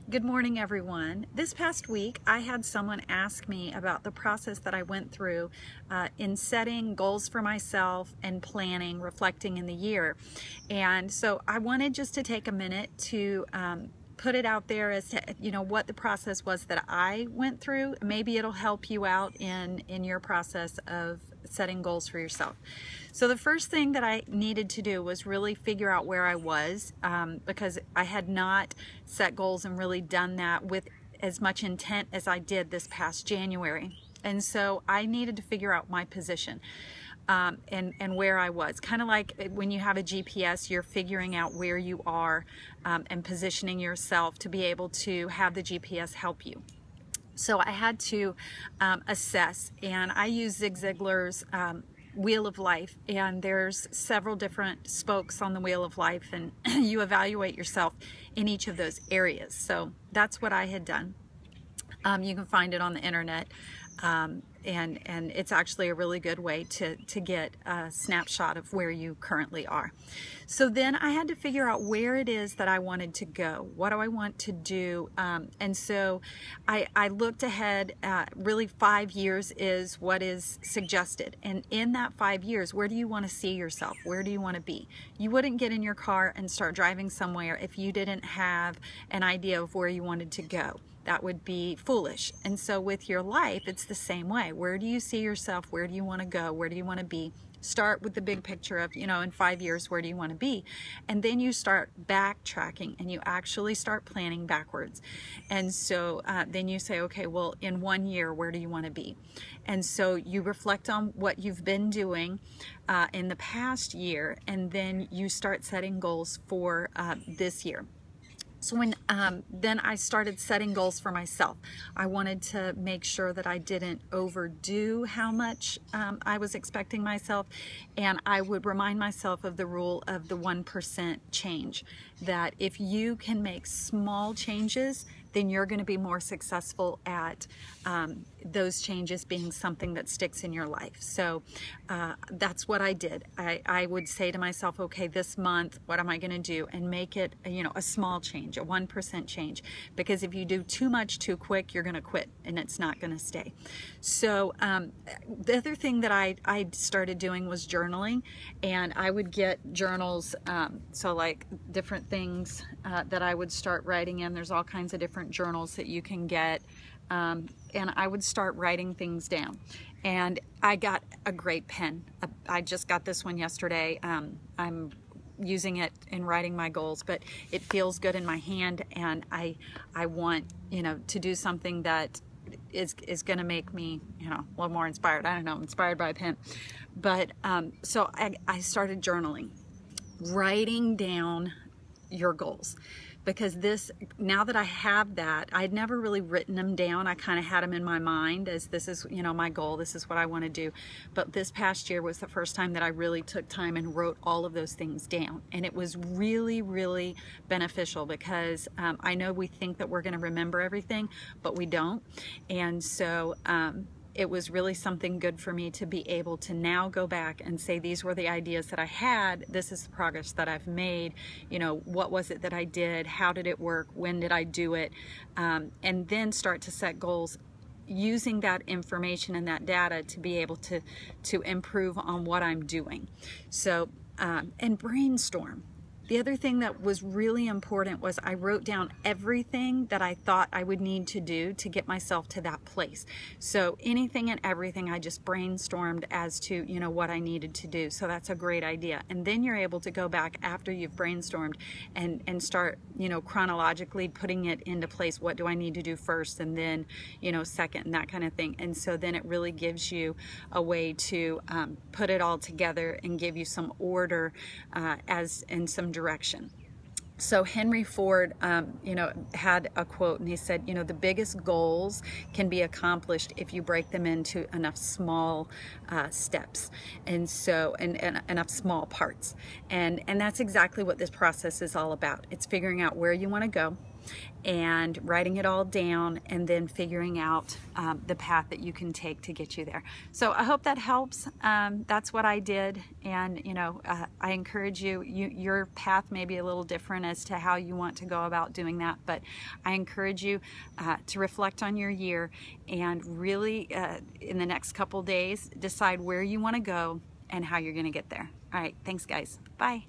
Good morning, everyone. This past week, I had someone ask me about the process that I went through in setting goals for myself and planning, reflecting in the year. And so I wanted just to take a minute to put it out there as to, what the process was that I went through. Maybe it'll help you out in your process of setting goals for yourself. So the first thing that I needed to do was really figure out where I was, because I had not set goals and really done that with as much intent as I did this past January. And so I needed to figure out my position and where I was. Kind of like when you have a GPS, you're figuring out where you are and positioning yourself to be able to have the GPS help you. So I had to assess, and I use Zig Ziglar's Wheel of Life, and there's several different spokes on the Wheel of Life, and you evaluate yourself in each of those areas. So that's what I had done. You can find it on the internet, and it's actually a really good way to get a snapshot of where you currently are. So then I had to figure out where it is that I wanted to go. What do I want to do? And so I looked ahead. Really 5 years is what is suggested. And in that 5 years, where do you want to see yourself? Where do you want to be? You wouldn't get in your car and start driving somewhere if you didn't have an idea of where you wanted to go. That would be foolish. And so with your life, it's the same way. Where do you see yourself? Where do you want to go? Where do you want to be? Start with the big picture of, in 5 years, where do you want to be? And then you start backtracking and you actually start planning backwards. And so then you say, okay, well, in 1 year, where do you want to be? And so you reflect on what you've been doing in the past year, and then you start setting goals for this year. So then I started setting goals for myself. I wanted to make sure that I didn't overdo how much I was expecting myself, and I would remind myself of the rule of the 1% change, that if you can make small changes, then you're going to be more successful at those changes being something that sticks in your life. So that's what I did. I would say to myself, okay, this month, what am I going to do? And make it, a small change, a 1% change. Because if you do too much too quick, you're going to quit and it's not going to stay. So the other thing that I started doing was journaling, and I would get journals, so like different things that I would start writing in. There's all kinds of different journals that you can get, and I would start writing things down. And I got a great pen. I just got this one yesterday. I'm using it in writing my goals, but it feels good in my hand, and I want to do something that is going to make me a little more inspired. I don't know, I'm inspired by a pen. But so I started journaling, writing down your goals, because now that I have that, I'd never really written them down. I kind of had them in my mind as this is my goal, this is what I want to do. But this past year was the first time that I really took time and wrote all of those things down, and it was really, really beneficial, because I know we think that we're going to remember everything, but we don't. And so it was really something good for me to be able to now go back and say, these were the ideas that I had, this is the progress that I've made, what was it that I did, how did it work, when did I do it, and then start to set goals using that information and that data to be able to improve on what I'm doing. So and brainstorm. The other thing that was really important was I wrote down everything that I thought I would need to do to get myself to that place. So anything and everything I just brainstormed as to, what I needed to do. So that's a great idea. And then you're able to go back after you've brainstormed and start, chronologically putting it into place. What do I need to do first, and then, second, and that kind of thing. And so then it really gives you a way to put it all together and give you some order and some direction. So Henry Ford, had a quote, and he said, the biggest goals can be accomplished if you break them into enough small steps, and so and enough small parts, and that's exactly what this process is all about. It's figuring out where you want to go. and writing it all down, and then figuring out the path that you can take to get you there. So I hope that helps. That's what I did, and you know, I encourage you, your path may be a little different as to how you want to go about doing that, but I encourage you to reflect on your year and really in the next couple days decide where you want to go and how you're going to get there. All right, thanks guys. Bye.